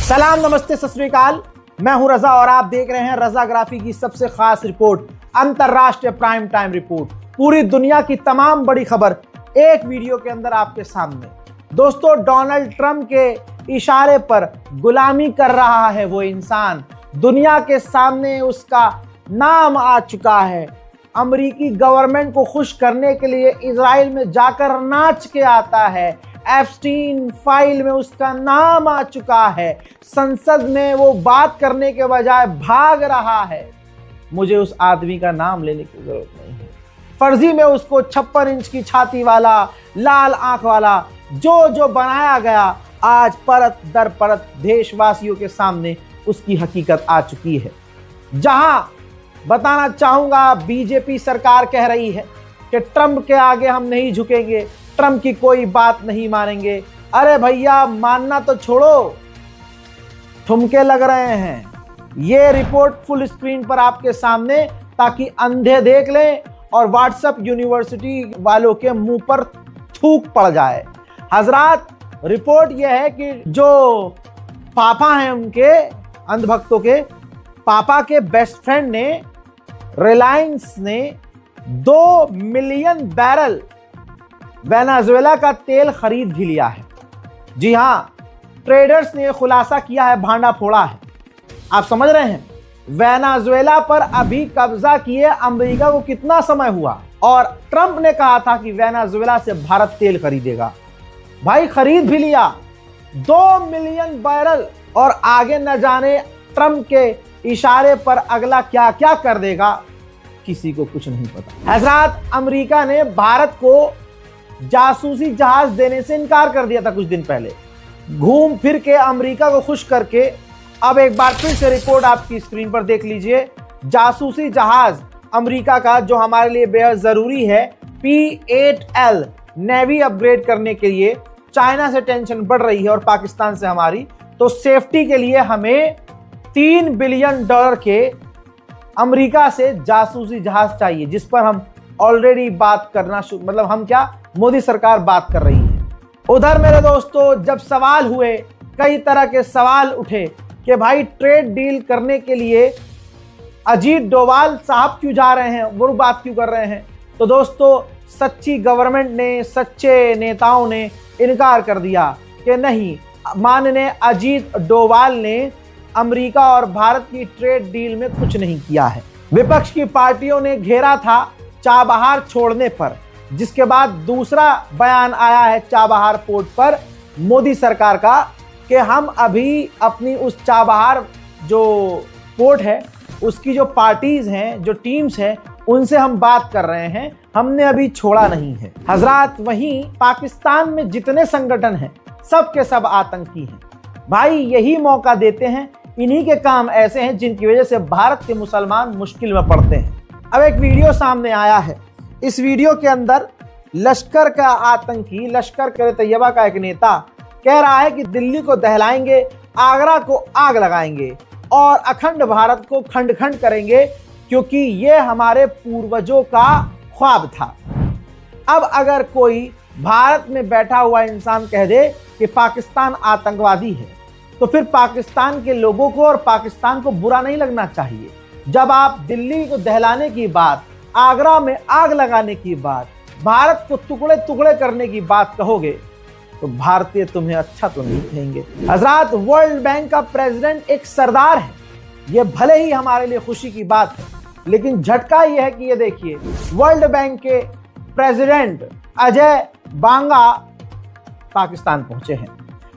सलाम, नमस्ते, सत श्री अकाल। मैं हूं रजा और आप देख रहे हैं रजाग्राफी की सबसे खास रिपोर्ट, अंतरराष्ट्रीय प्राइम टाइम रिपोर्ट। पूरी दुनिया की तमाम बड़ी खबर एक वीडियो के अंदर आपके सामने। दोस्तों, डोनाल्ड ट्रंप के इशारे पर गुलामी कर रहा है वो इंसान, दुनिया के सामने उसका नाम आ चुका है। अमेरिकी गवर्नमेंट को खुश करने के लिए इजराइल में जाकर नाच के आता है। एप्स्टीन फाइल में उसका नाम आ चुका है। संसद में वो बात करने के बजाय भाग रहा है। मुझे उस आदमी का नाम लेने की जरूरत नहीं है। फर्जी में उसको 56 इंच की छाती वाला, लाल आंख वाला जो बनाया गया, आज परत दर परत देशवासियों के सामने उसकी हकीकत आ चुकी है। जहां बताना चाहूंगा, बीजेपी सरकार कह रही है कि ट्रंप के आगे हम नहीं झुकेंगे, ट्रंप की कोई बात नहीं मानेंगे। अरे भैया, मानना तो छोड़ो, ठुमके लग रहे हैं। ये रिपोर्ट फुल स्क्रीन पर आपके सामने, ताकि अंधे देख लें और व्हाट्सएप यूनिवर्सिटी वालों के मुंह पर थूक पड़ जाए। हजरात, रिपोर्ट यह है कि जो पापा हैं उनके, अंधभक्तों के पापा के बेस्ट फ्रेंड ने, रिलायंस ने 2 मिलियन बैरल वेनेजुएला का तेल खरीद भी लिया है। जी हां, ट्रेडर्स ने खुलासा किया है, भांडा फोड़ा है। आप समझ रहे हैं, वेनेजुएला पर अभी कब्जा किए अमेरिका को कितना समय हुआ, और ट्रंप ने कहा था कि वेनेजुएला से भारत तेल खरीदेगा। भाई, खरीद भी लिया 2 मिलियन बैरल, और आगे न जाने ट्रंप के इशारे पर अगला क्या क्या कर देगा, किसी को कुछ नहीं पता। हजरात, अमेरिका ने भारत को जासूसी जहाज देने से इनकार कर दिया था कुछ दिन पहले। घूम फिर के अमेरिका को खुश करके अब एक बार फिर से रिपोर्ट आपकी स्क्रीन पर देख लीजिए। जासूसी जहाज अमेरिका का, जो हमारे लिए बेहद जरूरी है, P-8L नेवी अपग्रेड करने के लिए चाइना से टेंशन बढ़ रही है और पाकिस्तान से हमारी, तो सेफ्टी के लिए हमें $3 बिलियन के अमेरिका से जासूसी जहाज चाहिए, जिस पर हम ऑलरेडी बात करना मतलब हम क्या, मोदी सरकार बात कर रही है। उधर मेरे दोस्तों, जब सवाल हुए, कई तरह के सवाल उठे कि भाई ट्रेड डील करने के लिए अजीत डोभाल साहब क्यों जा रहे हैं, वो बात क्यों कर रहे हैं, तो दोस्तों सच्ची गवर्नमेंट ने, सच्चे नेताओं ने इनकार कर दिया कि नहीं, माननीय अजीत डोभाल ने अमेरिका और भारत की ट्रेड डील में कुछ नहीं किया है। विपक्ष की पार्टियों ने घेरा था चाबहार छोड़ने पर, जिसके बाद दूसरा बयान आया है चाबहार पोर्ट पर मोदी सरकार का कि हम अभी अपनी उस चाबहार जो पोर्ट है, उसकी जो पार्टीज हैं, जो टीम्स हैं, उनसे हम बात कर रहे हैं, हमने अभी छोड़ा नहीं है। हजरात, वहीं पाकिस्तान में जितने संगठन हैं, सब के सब आतंकी हैं। भाई, यही मौका देते हैं, इन्हीं के काम ऐसे हैं जिनकी वजह से भारत के मुसलमान मुश्किल में पड़ते हैं। अब एक वीडियो सामने आया है। इस वीडियो के अंदर लश्कर का आतंकी, लश्कर-ए-तैयबा का एक नेता कह रहा है कि दिल्ली को दहलाएंगे, आगरा को आग लगाएंगे और अखंड भारत को खंड खंड करेंगे, क्योंकि ये हमारे पूर्वजों का ख्वाब था। अब अगर कोई भारत में बैठा हुआ इंसान कह दे कि पाकिस्तान आतंकवादी है, तो फिर पाकिस्तान के लोगों को और पाकिस्तान को बुरा नहीं लगना चाहिए। जब आप दिल्ली को दहलाने की बात, आगरा में आग लगाने की बात, भारत को टुकड़े टुकड़े करने की बात कहोगे, तो भारतीय तुम्हें अच्छा तो नहीं कहेंगे। हजरात, वर्ल्ड बैंक का प्रेसिडेंट एक सरदार है। यह भले ही हमारे लिए खुशी की बात है, लेकिन झटका यह है कि ये देखिए, वर्ल्ड बैंक के प्रेसिडेंट अजय बांगा पाकिस्तान पहुंचे हैं।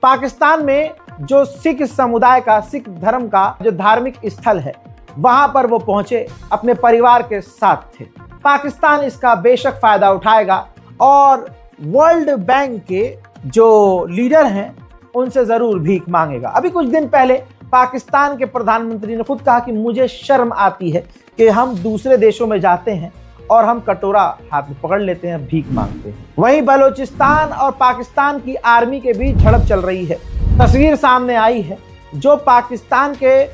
पाकिस्तान में जो सिख समुदाय का, सिख धर्म का जो धार्मिक स्थल है, वहां पर वो पहुंचे, अपने परिवार के साथ थे। पाकिस्तान इसका बेशक फायदा उठाएगा और वर्ल्ड बैंक के जो लीडर हैं उनसे जरूर भीख मांगेगा। अभी कुछ दिन पहले पाकिस्तान के प्रधानमंत्री ने खुद कहा कि मुझे शर्म आती है कि हम दूसरे देशों में जाते हैं और हम कटोरा हाथ में पकड़ लेते हैं, भीख मांगते हैं। वहीं बलूचिस्तान और पाकिस्तान की आर्मी के बीच झड़प चल रही है। तस्वीर सामने आई है, जो पाकिस्तान के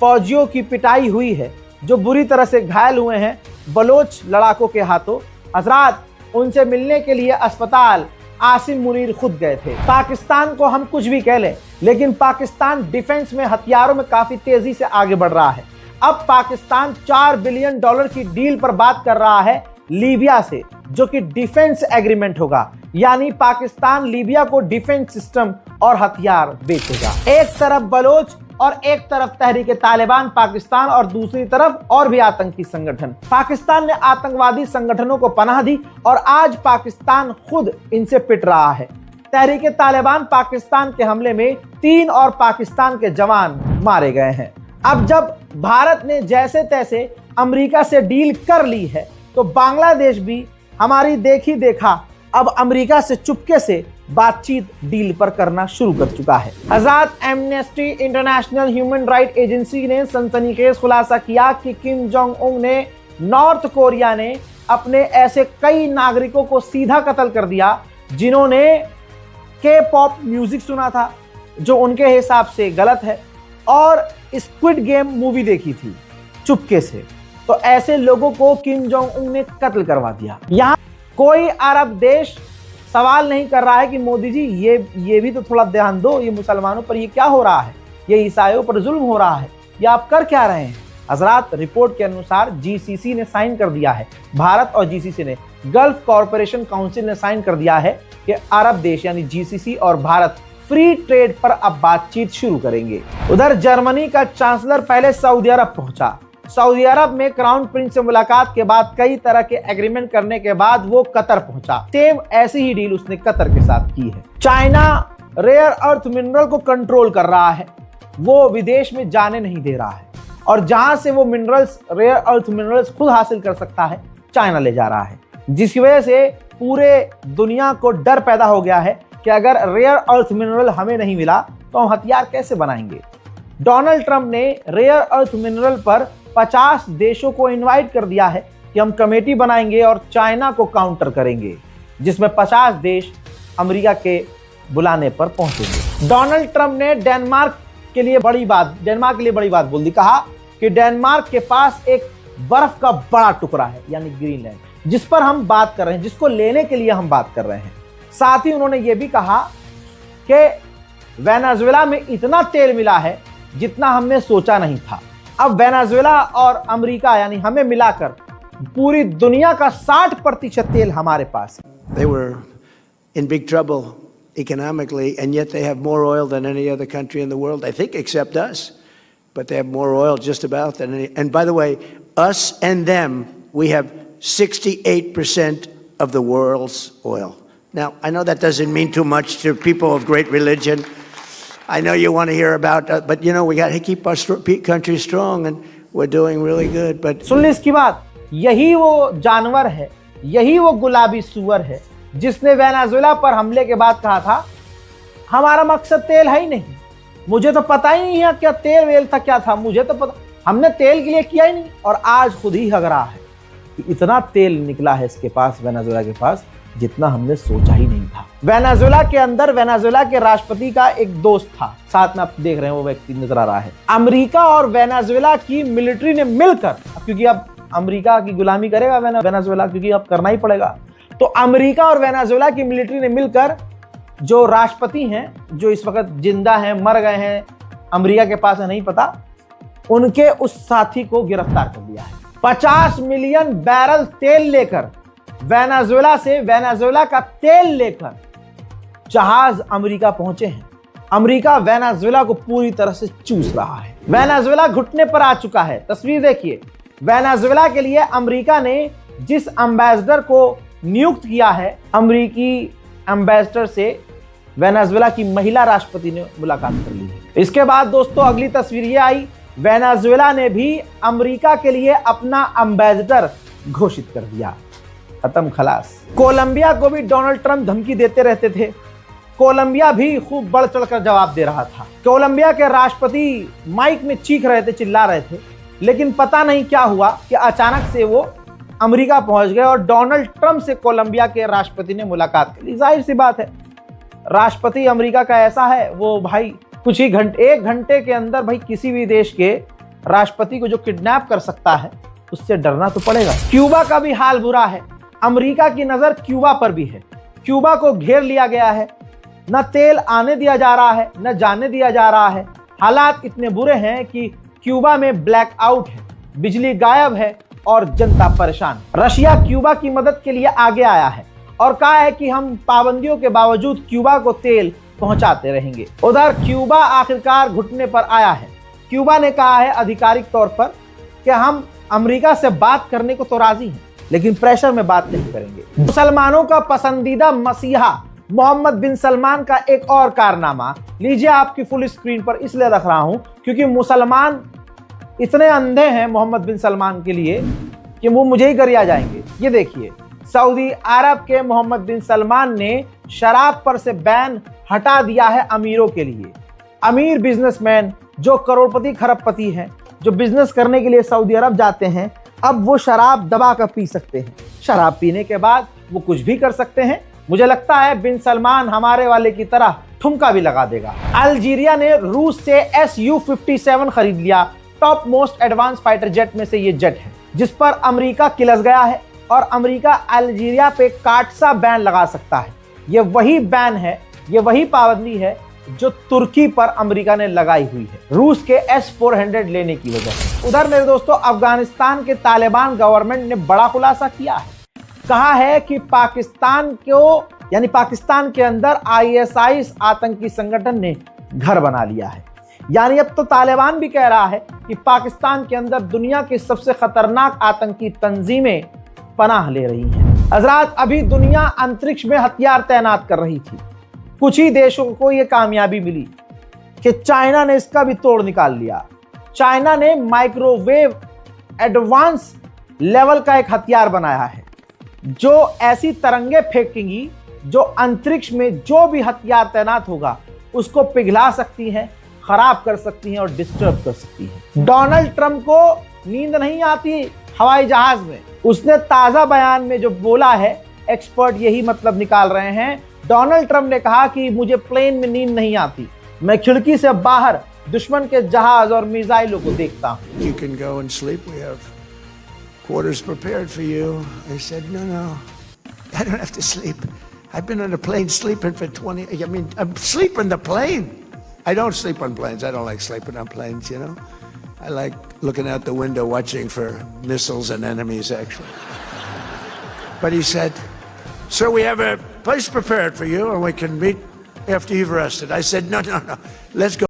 फौजियों की पिटाई हुई है, जो बुरी तरह से घायल हुए हैं बलोच लड़ाकों के हाथों। हजरात, उनसे मिलने के लिए अस्पताल आसिम मुनीर खुद गए थे। पाकिस्तान को हम कुछ भी कह लें, लेकिन पाकिस्तान डिफेंस में हथियारों में काफी तेजी से आगे बढ़ रहा है। अब पाकिस्तान $4 बिलियन की डील पर बात कर रहा है लीबिया से, जो कि डिफेंस एग्रीमेंट होगा, यानी पाकिस्तान लीबिया को डिफेंस सिस्टम और हथियार बेचेगा। एक तरफ बलोच और एक तरफ तहरीक तालिबान पाकिस्तान और दूसरी तरफ और भी आतंकी संगठन। पाकिस्तान ने आतंकवादी संगठनों को पनाह दी और आज पाकिस्तान खुद इनसे पिट रहा है। तहरीक तालिबान पाकिस्तान के हमले में 3 और पाकिस्तान के जवान मारे गए हैं। अब जब भारत ने जैसे तैसे अमेरिका से डील कर ली है, तो बांग्लादेश भी हमारी देखी देखा अब अमेरिका से चुपके से बातचीत डील पर करना शुरू कर चुका है। Azad Amnesty International human right agency ने सनसनीखेज खुलासा किया कि किम जोंग उन ने नॉर्थ कोरिया ने अपने ऐसे कई नागरिकों को सीधा कत्ल कर दिया जिन्होंने के पॉप म्यूजिक सुना था, जो उनके हिसाब से गलत है, और स्क्विड गेम मूवी देखी थी चुपके से। तो ऐसे लोगों को किम जोंग उन ने कत्ल करवा दिया। यहाँ कोई अरब देश सवाल नहीं कर रहा है कि मोदी जी ये भी तो थोड़ा ध्यान दो, ये मुसलमानों पर ये क्या हो रहा है, ये ईसाइयों पर जुल्म हो रहा है, ये आप कर क्या रहे हैं। हजरात, रिपोर्ट के अनुसार जीसीसी ने साइन कर दिया है, भारत और जीसीसी ने, गल्फ कॉरपोरेशन काउंसिल ने साइन कर दिया है कि अरब देश यानी जीसीसी और भारत फ्री ट्रेड पर अब बातचीत शुरू करेंगे। उधर जर्मनी का चांसलर पहले सऊदी अरब पहुंचा। सऊदी अरब में क्राउन प्रिंस से मुलाकात के बाद कई तरह के एग्रीमेंट करने के बाद वो कतर पहुंचा। सेम ऐसी ही डील उसने कतर के साथ की है। चाइना रेयर अर्थ मिनरल को कंट्रोल कर रहा है, वो विदेश में जाने नहीं दे रहा है, और जहां से वो मिनरल्स, रेयर अर्थ मिनरल्स खुद हासिल कर सकता है, चाइना ले जा रहा है, जिसकी वजह से पूरे दुनिया को डर पैदा हो गया है कि अगर रेयर अर्थ मिनरल हमें नहीं मिला तो हम हथियार कैसे बनाएंगे। डोनाल्ड ट्रंप ने रेयर अर्थ मिनरल पर 50 देशों को इनवाइट कर दिया है कि हम कमेटी बनाएंगे और चाइना को काउंटर करेंगे, जिसमें 50 देश अमेरिका के बुलाने पर पहुंचेंगे। डोनाल्ड ट्रंप ने डेनमार्क के लिए बड़ी बात बोल दी। कहा कि डेनमार्क के पास एक बर्फ का बड़ा टुकड़ा है, यानी ग्रीनलैंड, जिस पर हम बात कर रहे हैं, जिसको लेने के लिए हम बात कर रहे हैं। साथ ही उन्होंने ये भी कहा कि वेनेजुएला में इतना तेल मिला है जितना हमने सोचा नहीं था। अब वेनेजुएला और अमेरिका यानी हमें मिलाकर पूरी दुनिया का 60% तेल हमारे पास है। They were in big trouble economically, and yet they have more oil than any other country in the world, I think, except us. But they have more oil just about than any. And by the way, us and them, we have 68% of the world's oil. Now, I know that doesn't mean too much to people of great religion. I know you want to hear about that, but you know, we got to keep our country strong, and we're doing really good. But सुन ली इसकी बात, यही वो जानवर है, यही वो गुलाबी सूअर है जिसने वेनेजुएला पर हमले के बाद कहा था हमारा मकसद तेल है ही नहीं, मुझे तो पता ही नहीं है क्या तेल वेल था, क्या था, मुझे तो पता, हमने तेल के लिए किया ही नहीं। और आज खुद ही हग रहा है कि इतना तेल निकला है इसके पास, वेनेजुएला के पास, जितना हमने सोचा ही नहीं था। वेनेजुएला के अंदर वेनेजुएला के राष्ट्रपति का एक दोस्त था, साथ में आप देख रहे हैं वो व्यक्ति नजर आ रहा है। अमेरिका और वेनेजुएला की मिलिट्री ने मिलकर, क्योंकि अब अमेरिका की गुलामी करेगा वेनेजुएला, क्योंकि अब करना ही पड़ेगा, तो अमेरिका और वेनेजुएला की मिलिट्री ने मिलकर जो राष्ट्रपति हैं, जो इस वक्त जिंदा हैं, मर गए हैं, अमेरिका के पास है नहीं पता, उनके उस साथी को गिरफ्तार कर लिया है। 50 मिलियन बैरल तेल लेकर वेनेजुएला से, वेनेजुएला का तेल लेकर जहाज अमेरिका पहुंचे हैं। अमेरिका वेनेजुएला को पूरी तरह से चूस रहा है। वेनेजुएला घुटने पर आ चुका है। तस्वीर देखिए, वेनेजुएला के लिए अमेरिका ने जिस एम्बेसडर को नियुक्त किया है, अमेरिकी एम्बेसडर से वेनेजुएला की महिला राष्ट्रपति ने मुलाकात कर ली है। इसके बाद दोस्तों अगली तस्वीर ये आई, वेनेजुएला ने भी अमेरिका के लिए अपना एम्बेसडर घोषित कर दिया। खत्म, खलास। कोलंबिया को भी डोनाल्ड ट्रंप धमकी देते रहते थे, कोलंबिया भी खूब बढ़ चढ़कर जवाब दे रहा था। कोलंबिया के राष्ट्रपति माइक में चीख रहे थे, चिल्ला रहे थे, लेकिन पता नहीं क्या हुआ कि अचानक से वो अमेरिका पहुंच गए और डोनाल्ड ट्रंप से कोलंबिया के राष्ट्रपति ने मुलाकात कर ली। जाहिर सी बात है, राष्ट्रपति अमेरिका का ऐसा है, वो भाई कुछ ही घंटे, 1 घंटे के अंदर भाई किसी भी देश के राष्ट्रपति को जो किडनैप कर सकता है, उससे डरना तो पड़ेगा। क्यूबा का भी हाल बुरा है। अमेरिका की नजर क्यूबा पर भी है। क्यूबा को घेर लिया गया है, न तेल आने दिया जा रहा है न जाने दिया जा रहा है। हालात इतने बुरे हैं कि क्यूबा में ब्लैकआउट है, बिजली गायब है और जनता परेशान। रशिया क्यूबा की मदद के लिए आगे आया है और कहा है कि हम पाबंदियों के बावजूद क्यूबा को तेल पहुंचाते रहेंगे। उधर क्यूबा आखिरकार घुटने पर आया है। क्यूबा ने कहा है आधिकारिक तौर पर कि हम अमेरिका से बात करने को तो राजी हैं, लेकिन प्रेशर में बात नहीं करेंगे। मुसलमानों का पसंदीदा मसीहा मोहम्मद बिन सलमान का एक और कारनामा लीजिए आपकी फुल स्क्रीन पर इसलिए रख रहा हूं क्योंकि मुसलमान इतने अंधे हैं मोहम्मद बिन सलमान के लिए कि वो मुझे ही गरिया जाएंगे। ये देखिए, सऊदी अरब के मोहम्मद बिन सलमान ने शराब पर से बैन हटा दिया है अमीरों के लिए। अमीर बिजनेसमैन जो करोड़पति खरबपति हैं, जो बिजनेस करने के लिए सऊदी अरब जाते हैं, अब वो शराब दबा कर पी सकते हैं। शराब पीने के बाद वो कुछ भी कर सकते हैं। मुझे लगता है बिन सलमान हमारे वाले की तरह ठुमका भी लगा देगा। अल्जीरिया ने रूस से Su-57 खरीद लिया। Top most advance fighter jet में से ये जेट है जिस पर अमेरिका किलस गया है और अमेरिका अल्जीरिया पे काटसा बैन लगा सकता है। ये वही बैन है, ये वही पाबंदी है जो तुर्की पर अमेरिका ने लगाई हुई है रूस के S-400 लेने की वजह से। उधर मेरे दोस्तों, अफगानिस्तान के तालिबान गवर्नमेंट ने बड़ा खुलासा किया है। कहा है कि पाकिस्तान के अंदर ISIS आतंकी संगठन ने घर बना लिया है। यानी अब तो तालिबान भी कह रहा है कि पाकिस्तान के अंदर दुनिया की सबसे खतरनाक आतंकी तंजीमें पनाह ले रही हैं। हजरात, अभी दुनिया अंतरिक्ष में हथियार तैनात कर रही थी। कुछ ही देशों को यह कामयाबी मिली कि चाइना ने इसका भी तोड़ निकाल लिया। चाइना ने माइक्रोवेव एडवांस लेवल का एक हथियार बनाया है जो ऐसी तरंगे फेंकेंगी जो अंतरिक्ष में जो भी हथियार तैनात होगा उसको पिघला सकती हैं, खराब कर सकती हैं और डिस्टर्ब कर सकती हैं। डोनाल्ड ट्रंप को नींद नहीं आती हवाई जहाज में। उसने ताजा बयान में जो बोला है, एक्सपर्ट यही मतलब निकाल रहे हैं। डोनाल्ड ट्रंप ने कहा कि मुझे प्लेन में नींद नहीं आती, मैं खिड़की से बाहर दुश्मन के जहाज और मिसाइलों को देखता हूं। You can go and sleep. We have quarters prepared for you. I said, no, I don't have to sleep. I've been on a plane sleeping for 20. I mean, I'm sleeping the plane. I don't sleep on planes. I don't like sleeping on planes, you know. I like looking out the window watching for missiles and enemies, actually. But he said, sir, we have a place prepared for you and we can meet after you've rested. I said, no. Let's go.